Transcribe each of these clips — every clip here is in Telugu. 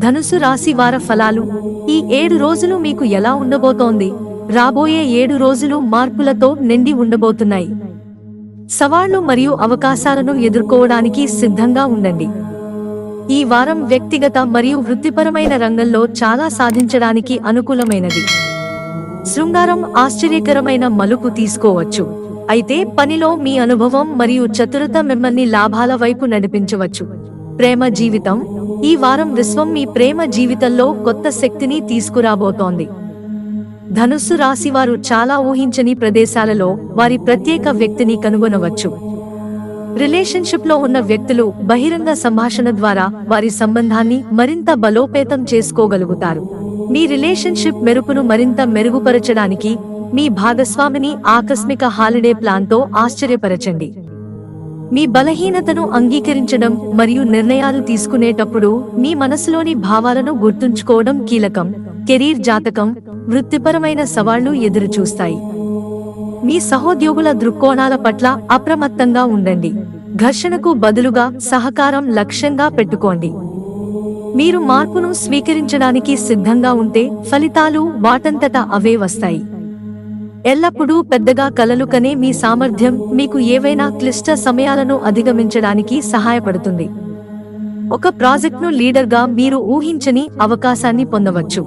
ధనుసు రాశి వార ఫలాలు. ఈ 7 రోజులు మీకు ఎలా ఉండబోతోంది? రాబోయే 7 రోజులు మార్పులతో నిండి ఉండబోతున్నాయి. సవాళ్లు మరియు అవకాశాలను ఎదుర్కోవడానికి సిద్ధంగా ఉండండి. ఈ వారం వ్యక్తిగత మరియు వృత్తిపరమైన రంగంలో చాలా సాధించడానికి అనుకూలమైనది. శృంగారం ఆశ్చర్యకరమైన మలుపు తీసుకోవచ్చు, అయితే పనిలో మీ అనుభవం మరియు చతురత మిమ్మల్ని లాభాల వైపు నడిపించవచ్చు. ప్రేమ జీవితం. ఈ వారం విశ్వం మీ ప్రేమ జీవితంలో కొత్త శక్తిని తీసుకురాబోతోంది. ధనుస్సు రాశివారు చాలా ఊహించని ప్రదేశాలలో వారి ప్రత్యేక వ్యక్తిని కనుగొనవచ్చు. రిలేషన్షిప్లో ఉన్న వ్యక్తులు బహిరంగ సంభాషణ ద్వారా వారి సంబంధాన్ని మరింత బలోపేతం చేసుకోగలుగుతారు. మీ రిలేషన్షిప్ మెరుపును మరింత మెరుగుపరచడానికి మీ భాగస్వామిని ఆకస్మిక హాలిడే ప్లాన్తో ఆశ్చర్యపరచండి. మీ బలహీనతను అంగీకరించడం మరియు నిర్ణయాలు తీసుకునేటప్పుడు మీ మనసులోని భావాలను గుర్తుంచుకోవడం కీలకం. కెరీర్ జాతకం. వృత్తిపరమైన సవాళ్లు ఎదురుచూస్తాయి. మీ సహోద్యోగుల దృక్కోణాల పట్ల అప్రమత్తంగా ఉండండి. ఘర్షణకు బదులుగా సహకారం లక్ష్యంగా పెట్టుకోండి. మీరు మార్పును స్వీకరించడానికి సిద్ధంగా ఉంటే ఫలితాలు వాటంతట అవే వస్తాయి. ఎల్లప్పుడూ పెద్దగా కలలు కనే మీ సామర్థ్యం మీకు ఏవైనా క్లిష్ట సమయాలను అధిగమించడానికి సహాయపడుతుంది. ఒక ప్రాజెక్ట్ను లీడర్గా మీరు ఊహించని అవకాశాన్ని పొందవచ్చు.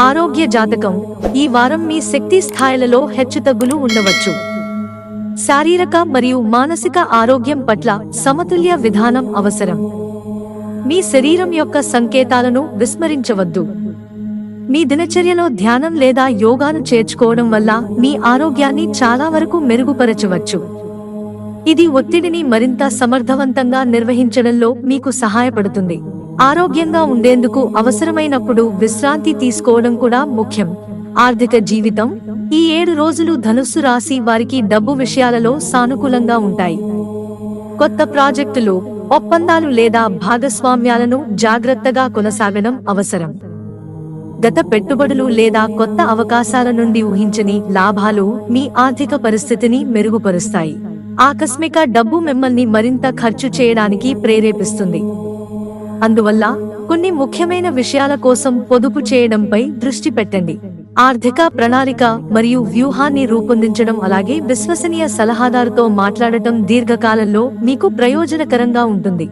ఆరోగ్య జాతకం. ఈ వారం మీ శక్తి స్థాయిలలో హెచ్చుతగ్గులు ఉండవచ్చు. శారీరక మరియు మానసిక ఆరోగ్యం పట్ల సమతుల్య విధానం అవసరం. మీ శరీరం యొక్క సంకేతాలను విస్మరించవద్దు. మీ దినచర్యలో ధ్యానం లేదా యోగాను చేర్చుకోవడం వల్ల మీ ఆరోగ్యాన్ని చాలా వరకు మెరుగుపరచవచ్చు. ఇది ఒత్తిడిని మరింత సమర్థవంతంగా నిర్వహించడంలో మీకు సహాయపడుతుంది. ఆరోగ్యంగా ఉండేందుకు అవసరమైనప్పుడు విశ్రాంతి తీసుకోవడం కూడా ముఖ్యం. ఆర్థిక జీవితం. ఈ 7 రోజులు ధనుస్సు రాశి వారికి డబ్బు విషయాలలో సానుకూలంగా ఉంటాయి. కొత్త ప్రాజెక్టులు, ఒప్పందాలు లేదా భాగస్వామ్యాలను జాగ్రత్తగా కొనసాగడం అవసరం. గత పెట్టుబడులు లేదా కొత్త అవకాశాల నుండి ఊహించని లాభాలు మీ ఆర్థిక పరిస్థితిని మెరుగుపరుస్తాయి. ఆకస్మిక డబ్బు మిమ్మల్ని మరింత ఖర్చు చేయడానికి ప్రేరేపిస్తుంది. అందువల్ల కొన్ని ముఖ్యమైన విషయాల కోసం పొదుపు చేయడంపై దృష్టి పెట్టండి. ఆర్థిక ప్రణాళిక మరియు వ్యూహాన్ని రూపొందించడం అలాగే విశ్వసనీయ సలహాదారుతో మాట్లాడటం దీర్ఘకాలంలో మీకు ప్రయోజనకరంగా ఉంటుంది.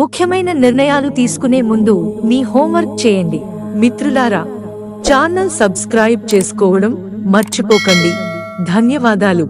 ముఖ్యమైన నిర్ణయాలు తీసుకునే ముందు మీ హోంవర్క్ చేయండి. మిత్రులారా, ఛానల్ సబ్స్క్రైబ్ చేసుకోవడం మర్చిపోకండి. ధన్యవాదాలు.